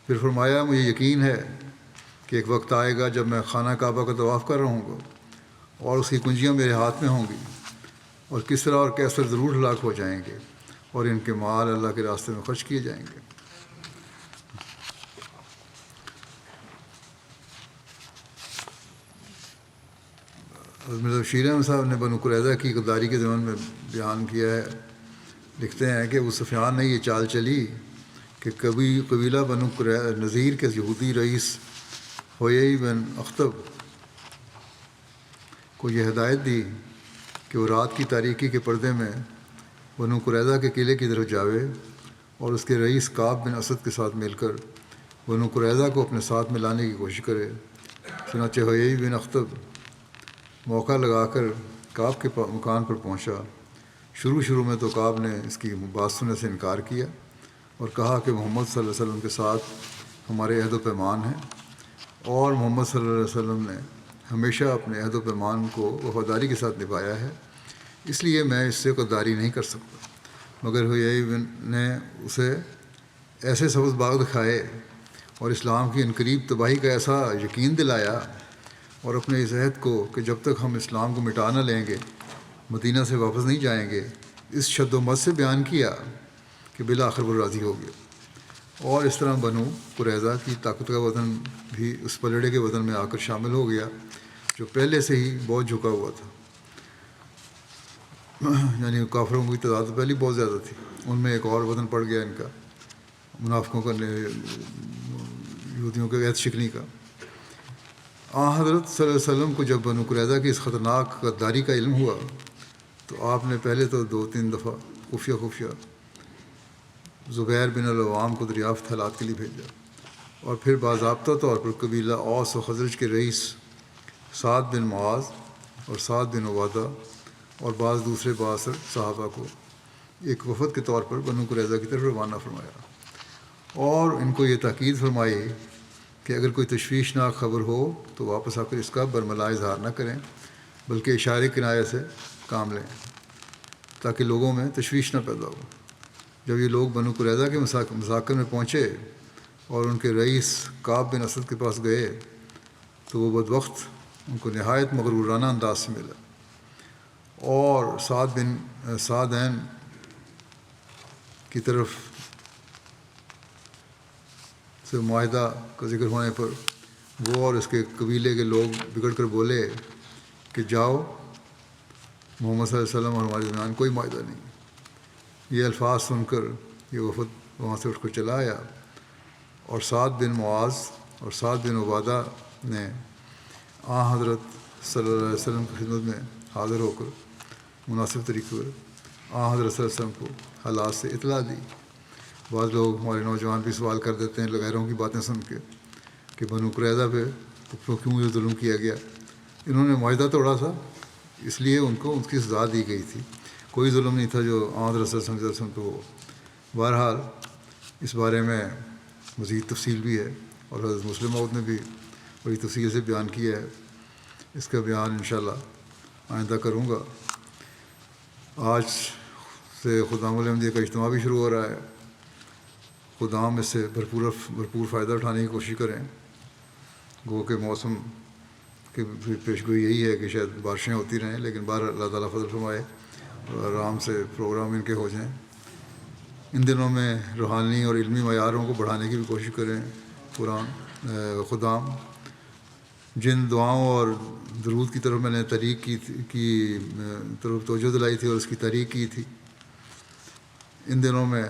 پھر فرمایا، مجھے یقین ہے کہ ایک وقت آئے گا جب میں خانہ کعبہ کا طواف کر رہا ہوں گا اور اس کی کنجیاں میرے ہاتھ میں ہوں گی، اور کسریٰ اور کیسر ضرور ہلاک ہو جائیں گے اور ان کے مال اللہ کے راستے میں خرچ کیے جائیں گے۔ مرزا بشیر احمد صاحب نے بنو قریظہ کی غداری کے ضمن میں بیان کیا ہے، لکھتے ہیں کہ ابو سفیان نے یہ چال چلی کہ کبھی قبیلہ بنو نذیر کے یہودی رئیس حویئی بن اخطب کو یہ ہدایت دی کہ وہ رات کی تاریکی کے پردے میں بنو قریظہ کے قلعے کی طرف جاوے اور اس کے رئیس کعب بن اسد کے ساتھ مل کر بنو قریظہ کو اپنے ساتھ میں لانے کی کوشش کرے۔ چنانچہ حویئی بن اخطب موقع لگا کر کعب کے مکان پر پہنچا۔ شروع میں تو کعب نے اس کی بات سننے سے انکار کیا اور کہا کہ محمد صلی اللہ علیہ وسلم کے ساتھ ہمارے عہد و پیمان ہیں، اور محمد صلی اللہ علیہ وسلم نے ہمیشہ اپنے عہد و پیمان کو وفاداری کے ساتھ نبھایا ہے، اس لیے میں اس سے غداری نہیں کر سکتا۔ مگر حویئی نے اسے ایسے سبز باغ دکھائے اور اسلام کی عنقریب تباہی کا ایسا یقین دلایا، اور اپنے اس عہد کو کہ جب تک ہم اسلام کو مٹا نہ لیں گے مدینہ سے واپس نہیں جائیں گے، اس شد و مت سے بیان کیا کہ بالآخر وہ راضی ہو گیا، اور اس طرح بنو قریظہ کی طاقت کا وزن بھی اس پلڑے کے وزن میں آ کر شامل ہو گیا جو پہلے سے ہی بہت جھکا ہوا تھا۔ یعنی کافروں کی تعداد پہلے بہت زیادہ تھی، ان میں ایک اور وزن پڑ گیا ان کا، منافقوں کا، یہودیوں کے عہد شکنی کا۔ حضرت صلی اللہ علیہ وسلم کو جب بنو قریظہ کی اس خطرناک غداری کا علم ہوا تو آپ نے پہلے تو 2-3 دفعہ خفیہ زبیر بن العوام کو دریافت حالات کے لیے بھیجا، اور پھر باضابطہ طور پر قبیلہ اوس و خزرج کے رئیس سعد بن معاذ اور سعد بن عبادہ اور بعض دوسرے بااثر صحابہ کو ایک وفد کے طور پر بنو قریظہ کی طرف روانہ فرمایا، اور ان کو یہ تاکید فرمائی کہ اگر کوئی تشویشناک خبر ہو تو واپس آ کر اس کا برملا اظہار نہ کریں، بلکہ اشارے کنایے سے کام لیں تاکہ لوگوں میں تشویش نہ پیدا ہو۔ جب یہ لوگ بنو قریظہ کے مساکن میں پہنچے اور ان کے رئیس کعب بن اسد کے پاس گئے تو وہ بدبخت ان کو نہایت مغرورانہ انداز سے ملا، اور سعدین کی طرف سے معاہدہ کا ذکر ہونے پر وہ اور اس کے قبیلے کے لوگ بگڑ کر بولے کہ جاؤ، محمد صلی اللہ علیہ وسلم اور ہمارے درمیان کوئی معاہدہ نہیں۔ یہ الفاظ سن کر یہ وفد وہاں سے اٹھ کر چلا آیا، اور سعد بن معاذ اور سعد بن عبادہ نے حضرت صلی اللہ علیہ وسلم کی خدمت میں حاضر ہو کر مناسب طریقے پر حضرت صلی اللہ علیہ وسلم کو حالات سے اطلاع دی۔ بعض لوگ ہمارے نوجوان بھی سوال کر دیتے ہیں غیروں کی باتیں سن کے کہ بنو قریظہ پہ تو کیوں یہ ظلم کیا گیا؟ انہوں نے معاہدہ توڑا تھا، اس لیے ان کو ان کی سزا دی گئی تھی، کوئی ظلم نہیں تھا جو حضرت صلی اللہ علیہ وسلم تو ہو۔ بہرحال اس بارے میں مزید تفصیل بھی ہے، اور حضرت مسلم موعود نے بھی بڑی تفصیل سے بیان کیا ہے، اس کا بیان انشاءاللہ آئندہ کروں گا۔ آج سے خدام الاحمدیہ کا اجتماع بھی شروع ہو رہا ہے، خدام اس سے بھرپور فائدہ اٹھانے کی کوشش کریں۔ گو کہ موسم کی پیشگوئی یہی ہے کہ شاید بارشیں ہوتی رہیں، لیکن بہر اللہ تعالیٰ فضل فرمائے اور آرام سے پروگرام ان کے ہو جائیں۔ ان دنوں میں روحانی اور علمی معیاروں کو بڑھانے کی بھی کوشش کریں۔ خدام جن دعاؤں اور درود کی طرف میں نے تحریک کی طرف توجہ دلائی تھی اور اس کی تحریک کی تھی، ان دنوں میں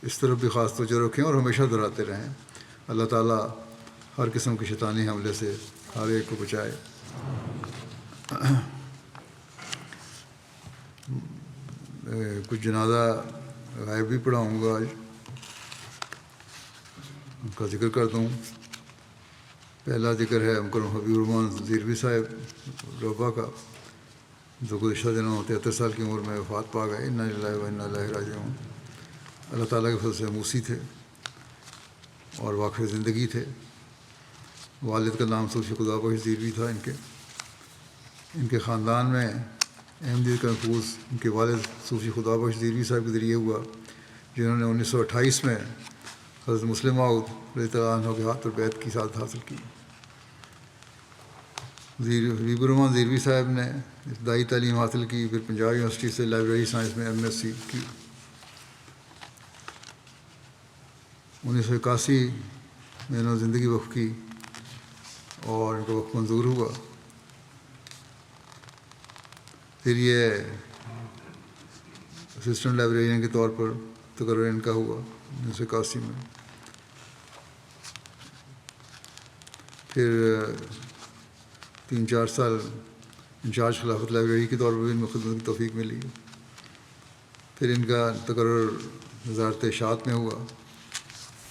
اس طرف بھی خاص توجہ رکھیں اور ہمیشہ دہراتے رہیں۔ اللہ تعالیٰ ہر قسم کے شیطانی حملے سے ہر ایک کو بچائے۔ کچھ جنازہ غائب بھی پڑھاؤں گا، آج ان کا ذکر کرتا ہوں۔ پہلا ذکر ہے مکرم حبیب الرحمن زیروی صاحب روبہ کا، جو گزشتہ دنوں 73 سال کی عمر میں وفات پا گئے۔ انا للہ و انا الیہ راجعون۔ اللہ تعالیٰ کے فضل سے موسی تھے اور واقف زندگی تھے۔ والد کا نام صوفی خدا بخش زیروی تھا۔ ان کے خاندان میں احمدیت کا نفوذ ان کے والد صوفی خدا بخش زیروی صاحب کے ذریعے ہوا، جنہوں نے 1928 میں حضرت مسلم موعود رضی اللہ عنہ کے ہاتھ پر بیعت کی سعادت حاصل کی۔ حبیب الرحمن زیروی صاحب نے ابتدائی تعلیم حاصل کی، پھر پنجاب یونیورسٹی سے لائبریری سائنس میں MSc کی۔ 1981 میں انہوں نے زندگی وقف کی اور ان کا وقف منظور ہوا۔ پھر یہ اسسٹنٹ لائبریرین کے طور پر تقرر ان کا ہوا 1981 میں۔ پھر 3-4 سال انچارج خلافت لائبریری کے طور پر بھی ان کو خدمت کی توفیق ملی۔ پھر ان کا تقرر وزارت اشاعت میں ہوا،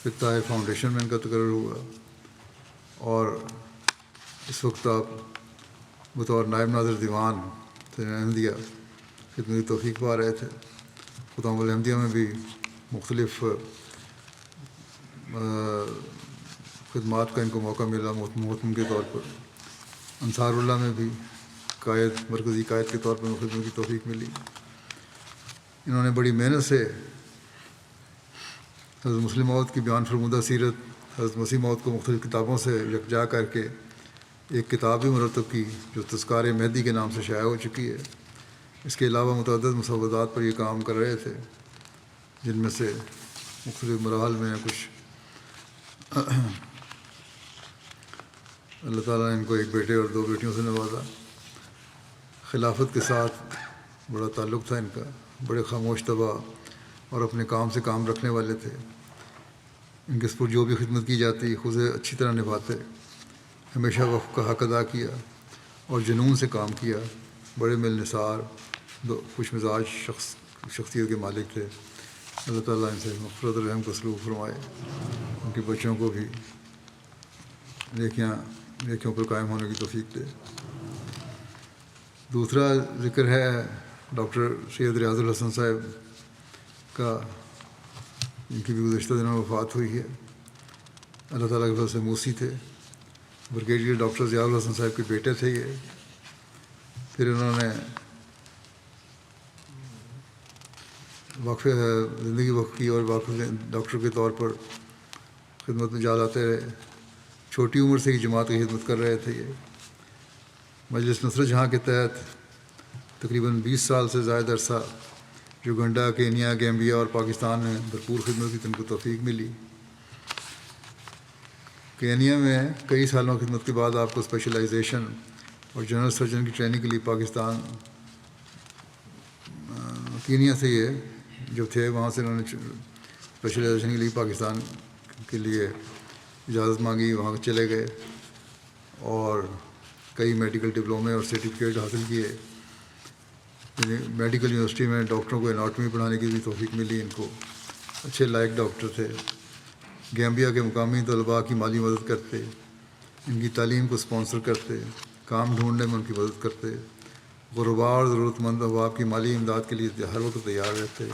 پھر طاہر فاؤنڈیشن میں ان کا تقرر ہوا، اور اس وقت آپ بطور نائب ناظر دیوان احمدیہ خدمت کی توفیق پا رہے تھے۔ خدام الاحمدیہ میں بھی مختلف خدمات کا ان کو موقع ملا، محتم کے طور پر۔ انصار اللہ میں بھی مرکزی قائد کے طور پر خدمت کی توفیق ملی۔ انہوں نے بڑی محنت سے حضرت مسلم موعود کی بیان فرمودہ سیرت حضرت مسیح موعود کو مختلف کتابوں سے یکجا کر کے ایک کتاب بھی مرتب کی، جو تذکار مہدی کے نام سے شائع ہو چکی ہے۔ اس کے علاوہ متعدد مسودات پر یہ کام کر رہے تھے، جن میں سے مختلف مراحل میں کچھ اللہ تعالیٰ نے ان کو ایک بیٹے اور 2 بیٹیوں سے نوازا۔ خلافت کے ساتھ بڑا تعلق تھا ان کا، بڑے خاموش طبع اور اپنے کام سے کام رکھنے والے تھے۔ ان کے سپر جو بھی خدمت کی جاتی خود اچھی طرح نبھاتے، ہمیشہ وقف کا حق ادا کیا اور جنون سے کام کیا۔ بڑے مل نثار، خوش مزاج شخصیت کے مالک تھے۔ اللہ تعالیٰ ان سے مغفرت اور رحم کا سلوک فرمائے، ان کے بچوں کو بھی نیکیوں پر قائم ہونے کی توفیق دے۔ دوسرا ذکر ہے ڈاکٹر سید ریاض الحسن صاحب کا، ان کی بھی گزشتہ دنوں میں وفات ہوئی ہے۔ اللہ تعالیٰ کے فضل سے موسی تھے، بریگیڈیئر ڈاکٹر ضیاء الحسن صاحب کے بیٹے تھے یہ۔ پھر انہوں نے زندگی وقف کی اور واقف ڈاکٹر کے طور پر خدمت میں جا لاتے رہے۔ چھوٹی عمر سے ہی جماعت کی خدمت کر رہے تھے یہ۔ مجلس نصرت جہاں کے تحت تقریباً 20 سال سے زائد عرصہ یوگنڈا، کینیا، گیمبیا اور پاکستان میں بھرپور خدمت کی ان کو توفیق ملی۔ کینیا میں کئی سالوں خدمت کے بعد آپ کو اسپیشلائزیشن اور جنرل سرجن کی ٹریننگ کے لیے پاکستان کینیا سے یہ جو تھے وہاں سے انہوں نے اسپیشلائزیشن کے لیے پاکستان کے لیے اجازت مانگی، وہاں چلے گئے اور کئی میڈیکل ڈپلومے اور سرٹیفکیٹ حاصل کیے. میڈیکل یونیورسٹی میں ڈاکٹروں کو اناٹمی پڑھانے کی بھی توفیق ملی. ان کو اچھے لائق ڈاکٹر تھے. گیمبیا کے مقامی طلباء کی مالی مدد کرتے، ان کی تعلیم کو اسپانسر کرتے، کام ڈھونڈنے میں ان کی مدد کرتے، غرباء اور ضرورت مند احباب کی مالی امداد کے لیے ہر وقت تیار رہتے.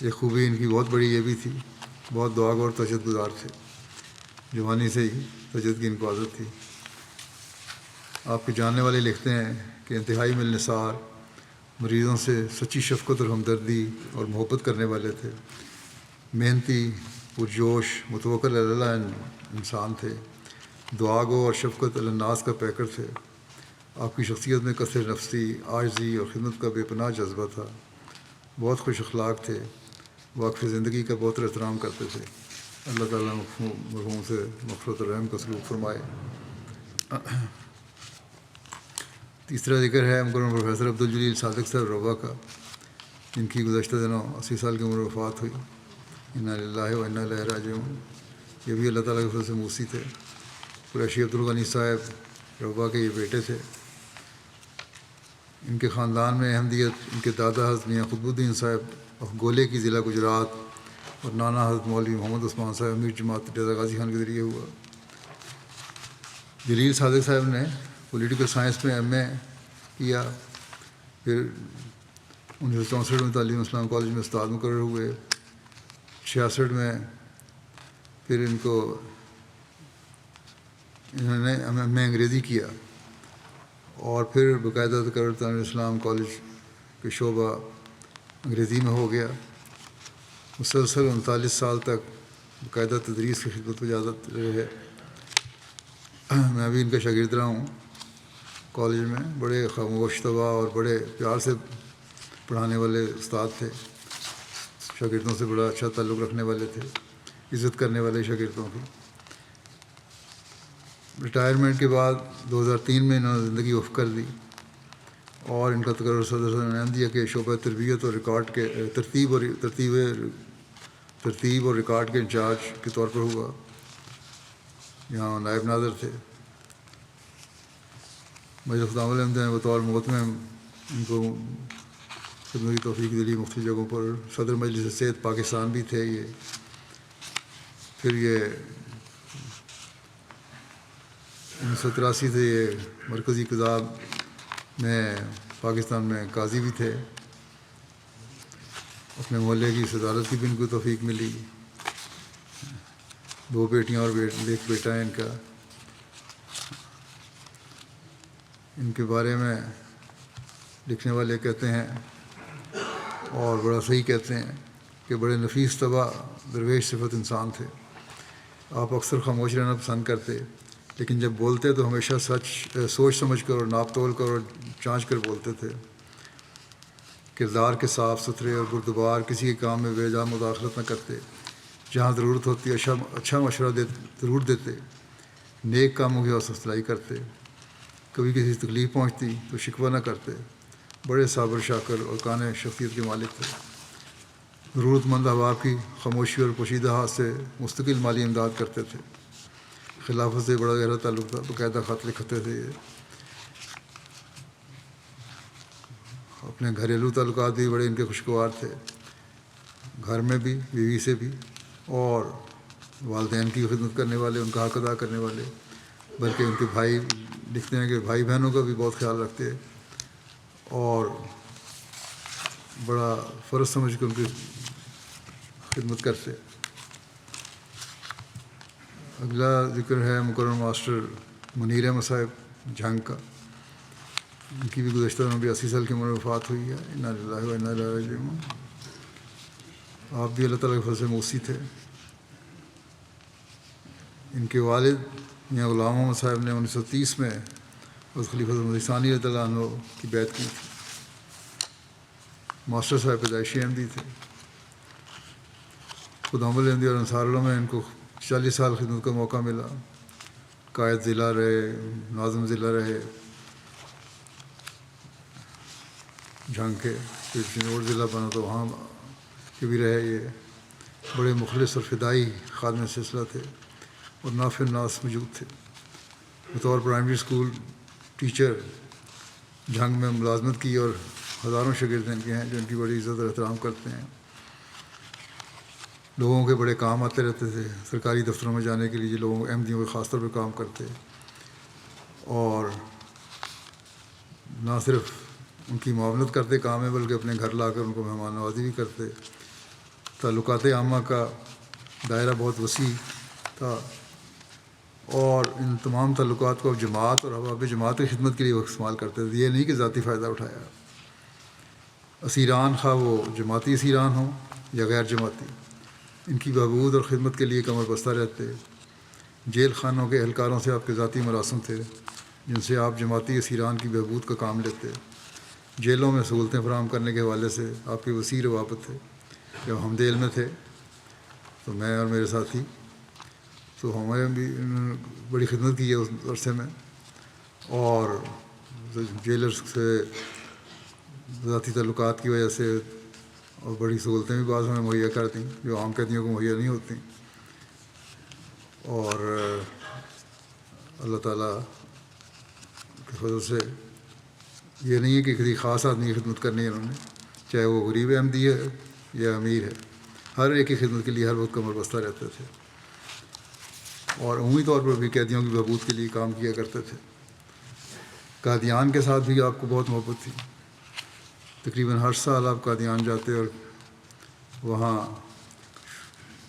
یہ خوبی ان کی بہت بڑی یہ بھی تھی، بہت دعاگو اور تہجد گزار تھے. جوانی سے ہی تہجد کی ان کو عادت تھی. آپ کے جاننے والے لکھتے ہیں کہ انتہائی ملنسار، مریضوں سے سچی شفقت اور ہمدردی اور محبت کرنے والے تھے. محنتی، پرجوش، متوکل علی اللہ انسان تھے. دعاگو اور شفقت علی الناس کا پیکر تھے. آپ کی شخصیت میں کثر نفسی، عاجزی اور خدمت کا بے پناہ جذبہ تھا. بہت خوش اخلاق تھے. واقف زندگی کا بہت احترام کرتے تھے. اللہ تعالیٰ مرحوم سے مغفرت و رحم کا سلوک فرمائے. تیسرا ذکر ہے مکرم پروفیسر عبدالجلیل صادق صاحب روبہ کا، جن کی گزشتہ دنوں 80 سال کی عمر میں وفات ہوئی. انا للہ و انا الیہ راجعون. یہ بھی اللہ تعالیٰ کے فضل سے موسی تھے. قریشی عبدالغنی صاحب روبہ کے یہ بیٹے تھے. ان کے خاندان میں احمدیت ان کے دادا حضرت میاں قطب الدین صاحب گولے کی ضلع گجرات اور نانا حضرت مولوی محمد عثمان صاحب امیر جماعت ڈیرہ غازی خان کے ذریعے ہوا. جلیل صادق صاحب نے پولیٹیکل سائنس میں ایم اے کیا. پھر 1964 میں تعلیم اسلام کالج میں استاد مقرر ہوئے. 66 میں پھر انہوں نے ایم اے انگریزی کیا اور پھر باقاعدہ تقرر تعلیم اسلام کالج کے شعبہ انگریزی میں ہو گیا. مسلسل 39 سال تک باقاعدہ تدریس کی خدمت میں اجازت رہے. میں بھی ان کا شاگرد رہا ہوں کالج میں. بڑے خاموش طبع اور بڑے پیار سے پڑھانے والے استاد تھے. شاگردوں سے بڑا اچھا تعلق رکھنے والے تھے، عزت کرنے والے شاگردوں کی. ریٹائرمنٹ کے بعد 2003 میں انہوں نے زندگی وقف کر دی اور ان کا تقرر صدر احمدیہ کے شعبہ تربیت اور ریکارڈ کے ترتیب اور ریکارڈ کے انچارج کے طور پر ہوا. یہاں نائب ناظر تھے. مجلس خدام الحمد نے بطور محتمم ان کو خدمت کی توفیق دلی مختلف جگہوں پر. صدر مجلس صحت پاکستان بھی تھے یہ. پھر یہ 1983 سے یہ مرکزی قضاء میں پاکستان میں قاضی بھی تھے. اپنے محلے کی صدارت کی بھی ان کو توفیق ملی. 2 بیٹیاں اور ایک بیٹا ہے ان کا. ان کے بارے میں لکھنے والے کہتے ہیں اور بڑا صحیح کہتے ہیں کہ بڑے نفیس طبع درویش صفت انسان تھے. آپ اکثر خاموش رہنا پسند کرتے، لیکن جب بولتے تو ہمیشہ سوچ سمجھ کر اور ناپ تول کر اور جانچ کر بولتے تھے. کردار کے صاف ستھرے اور بردبار، کسی کے کام میں بے جا مداخلت نہ کرتے. جہاں ضرورت ہوتی اچھا مشورہ ضرور دیتے. نیک کاموں کی حوصلہ افزائی کرتے. کبھی کسی تکلیف پہنچتی تو شکوہ نہ کرتے. بڑے صابر شاکر اور کانے شخصیت کے مالک تھے. ضرورت مند احباب کی خاموشی اور پوشیدہ ہاتھ سے مستقل مالی امداد کرتے تھے. خلافت سے بڑا گہرا تعلق تھا. باقاعدہ خط لکھتے تھے. اپنے گھریلو تعلقات بھی بڑے ان کے خوشگوار تھے. گھر میں بھی، بیوی سے بھی، اور والدین کی خدمت کرنے والے، ان کا حق ادا کرنے والے. بلکہ ان کے بھائی لکھتے ہیں کہ بھائی بہنوں کا بھی بہت خیال رکھتے اور بڑا فرض سمجھ کر ان کی خدمت کرتے. اگلا ذکر ہے مکرم ماسٹر منیر احمد صاحب جھنگ کا. ان کی بھی گزشتہ دنوں 82 سال کی عمر میں وفات ہوئی ہے. انا للہ و انا الیہ راجعون. آپ بھی اللہ تعالیٰ کے فضل سے موسی تھے. ان کے والد میاں غلام محمد صاحب نے 1930 میں حضرت خلیفہ مسیح ثانی رضی اللہ عنہ کی بیعت کی تھی. ماسٹر صاحب پیدائشی احمدی تھے. خدام الحمدی اور انصار اللہ میں ان کو 40 سال خدمت کا موقع ملا، قائد ضلع رہے، ناظم ضلع رہے جھنگ کے، پھر چنور ضلع بنا تو وہاں کے بھی رہے. یہ بڑے مخلص اور فدائی خادم سلسلہ تھے اور نافع الناس موجود تھے. بطور پرائمری اسکول ٹیچر جھنگ میں ملازمت کی اور ہزاروں شاگرد ان کے ہیں جو ان کی بڑی عزت اور احترام کرتے ہیں. لوگوں کے بڑے کام آتے رہتے تھے سرکاری دفتروں میں جانے کے لیے، لوگوں احمدیوں کے خاص طور پہ کام کرتے، اور نہ صرف ان کی معاونت کرتے کام ہے بلکہ اپنے گھر لا کر ان کو مہمان نوازی بھی کرتے. تعلقات عامہ کا دائرہ بہت وسیع تھا، اور ان تمام تعلقات کو اب جماعت اور احباب جماعت کی خدمت کے لیے وہ استعمال کرتے تھے. یہ نہیں کہ ذاتی فائدہ اٹھایا. اسیران خواہ وہ جماعتی اسیران ہوں یا غیر جماعتی، ان کی بہبود اور خدمت کے لیے کمر بستہ رہتے. جیل خانوں کے اہلکاروں سے آپ کے ذاتی مراسم تھے جن سے آپ جماعتی اسیران کی بہبود کا کام لیتے. جیلوں میں سہولتیں فراہم کرنے کے حوالے سے آپ کے وسیع روابط تھے. جب ہم جیل میں تھے تو میں اور میرے ساتھی، تو ہمیں بھی بڑی خدمت کی ہے اس عرصے میں، اور جیلرز سے ذاتی تعلقات کی وجہ سے اور بڑی سہولتیں بھی بعض ہمیں مہیا کرتیں جو عام قیدیوں کو مہیا نہیں ہوتیں. اور اللہ تعالیٰ کے فضل سے یہ نہیں ہے کہ کسی خاص آدمی کی خدمت کرنی ہے انہوں نے، چاہے وہ غریب احمدی ہے یا امیر ہے، ہر ایک کی خدمت کے لیے ہر وقت کمر بستہ رہتے تھے، اور عمومی طور پر بھی قیدیوں کی بہبود کے لیے کام کیا کرتے تھے. قادیان کے ساتھ بھی آپ کو بہت محبت تھی. تقریباً ہر سال آپ قادیان جاتے اور وہاں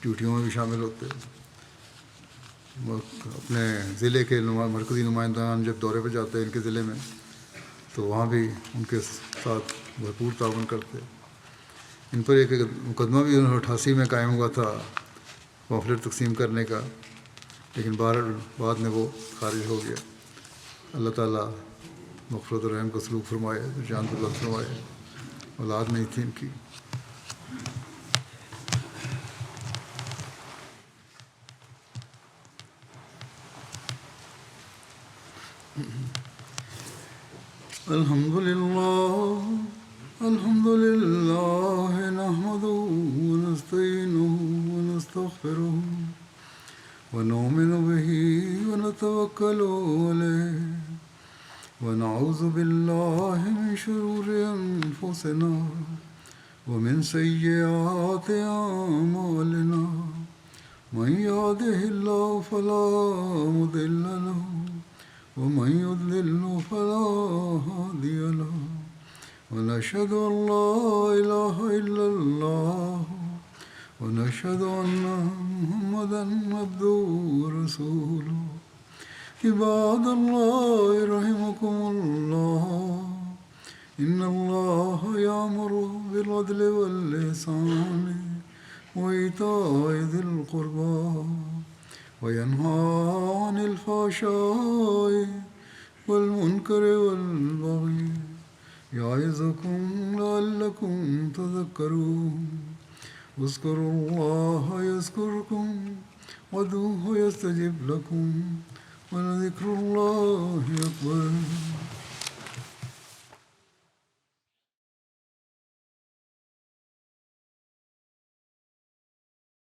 ڈیوٹیوں میں بھی شامل ہوتے. اپنے ضلع کے مرکزی نمائندگان جب دورے پہ جاتے ہیں ان کے ضلع میں، تو وہاں بھی ان کے ساتھ بھرپور تعاون کرتے. ان پر ایک مقدمہ بھی 1988 میں قائم ہوا تھا پامفلیٹ تقسیم کرنے کا، لیکن بعد میں وہ خارج ہو گیا. اللہ تعالیٰ مغفرت و رحم کا سلوک فرمائے، جان دولت فرمائے. اولاد نہیں تھی ان کی. الحمد للہ نحمدہ ونستعینہ ونستغفرہ ونؤمن بہ ونتوکل علیہ ونعوذ باللہ من شرور انفسنا ومن سیئات اعمالنا من یہدہ اللہ فلا مضل لہ ومن يضلل فلا هادي له ونشهد أن لا إله إلا الله ونشهد أن محمدا عبده ورسوله. عباد الله رحمكم الله، إن الله يأمر بالعدل والإحسان وإيتاء ذي القربى وينهى عن الفحشاء والمنكر والبغي يعظكم لعلكم تذكرون. اذكروا الله يذكركم وادعوه يستجب لكم ولذكر الله أكبر.